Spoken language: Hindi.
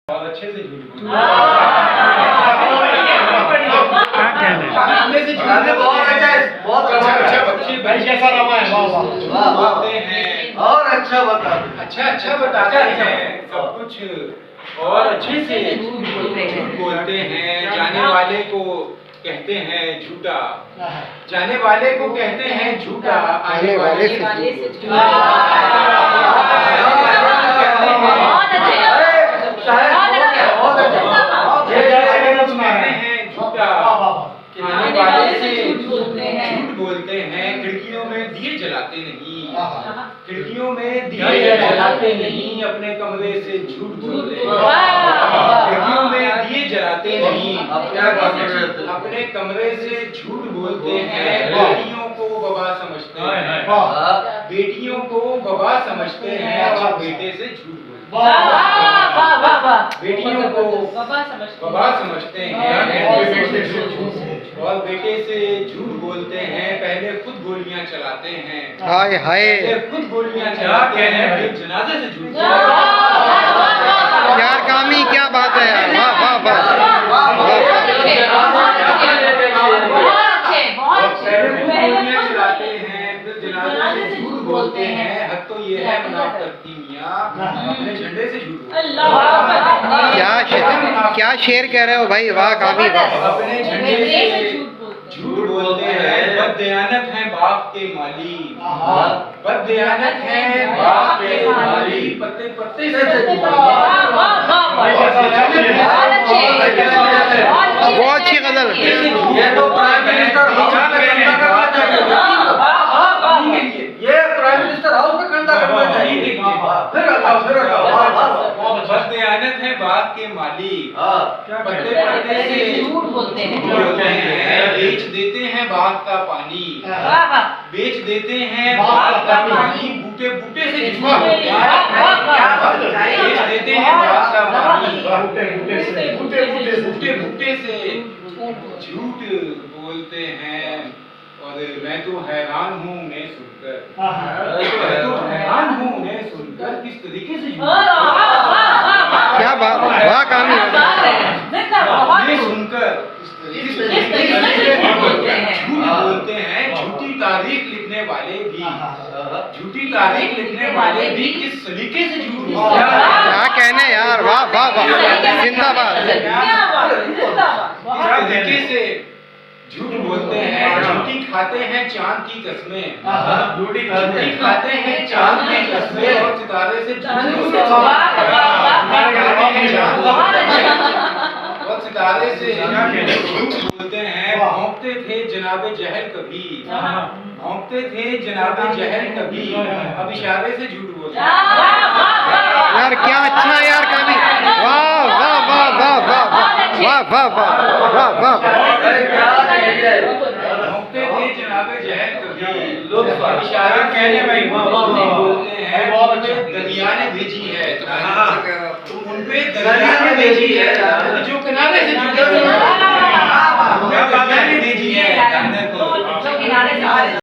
बहुत अच्छे से झूठ बोलते क्या कहने बहुत अच्छा है, बहुत अच्छा बच्चे भाई कैसा रमा है, वाह वाह बोलते हैं और अच्छा बता अच्छा बताते हैं सब कुछ और अच्छे से झूठ बोलते हैं। जाने वाले को कहते हैं झूठा, जाने वाले को कहते हैं झूठा, आने वाले से आने वाले से झूठ बोलते हैं। खिड़कियों में दिए जलाते नहीं, खिड़कियों में दिए जलाते नहीं, अपने कमरे से झूठ बोलते हैं। खिड़कियों में दिए जलाते नहीं, अपने कमरे से झूठ बोलते हैं। बेटियों को बबा समझते हैं, बेटियों को बबा समझते हैं और बेटे से झूठ बोलते हैं। बेटियों को बबा समझते हैं और बेटे से झूठ बोलते हैं। पहले खुद गोलियां चलाते हैं, हाय हाय पहले खुद गोलियां चलाते हैं, फिर जनाजे से झूठ बोलते हैं। यार कामी क्या बात है यार, वाह वाह वाह पहले खुद गोलियां चलाते हैं, फिर जनाजे से झूठ बोलते हैं। हद तो ये है मुनाफिक की मियां, अपने झंडे से झूठ बोलते हैं। क्या शेर कह रहे हो भाई, वाह कामी वाह। अपने झंडे से झूठ बोलते हैं। बददयानत हैं बाप के माली, बददयानत हैं बाप के माली, पत्ते पत्ते से झूठ बोलते हैं। बहुत अच्छी गजल। ये तो प्राइम मिनिस्टर हाउस में खंडा करना चाहिए, ये प्राइम मिनिस्टर हाउस में खंडा करना चाहिए। फिर बताओ बददयानत है बाप के माली, पत्ते पत्ते से झूठ बोलते हैं। बेच देते हैं बाग का पानी, बेच देते हैं बाग का पानी, बूटे बूटे से झूठ बोलते हैं। बेच देते हैं बाग का पानी, बूटे बूटे से झूठ बोलते हैं। और मैं तो हैरान हूँ उन्हें सुनकर, मैं तो हैरान हूँ उन्हें सुनकर, किस तरीके से क्या बात, वाह कामी ये सुनकर किस तरीके से झूठ बोलते हैं। झूठी तारीख लिखने वाले भी, झूठी तारीख लिखने वाले भी किस तरीके से झूठ बोलते हैं। क्या कहने यार, वाह वाह वाह जिंदाबाद। किस तरीके से झूठ बोलते हैं। झूठी खाते हैं चांद की कस्में, झूठी खाते हैं चांद की कस्में, और सितारे से और सितारे से झूठ बोलते हैं। भौंकते थे जनाबे जहल कभी, भौंकते थे जनाबे जहल कभी, अब इशारे से झूठ बोलते हैं। यार क्या अच्छा है यार कामी, वाह वाह वाह वाह वाह वाह वाह वाह वाह वाह। भौंकते थे जनाबे जहल कभी, लोग इशारे कहने भाई बोलते हैं। दरिया ने भेजी है, तुम उन पे दरिया ने भेजी है जो किनारे से जुड़े हुए हैं।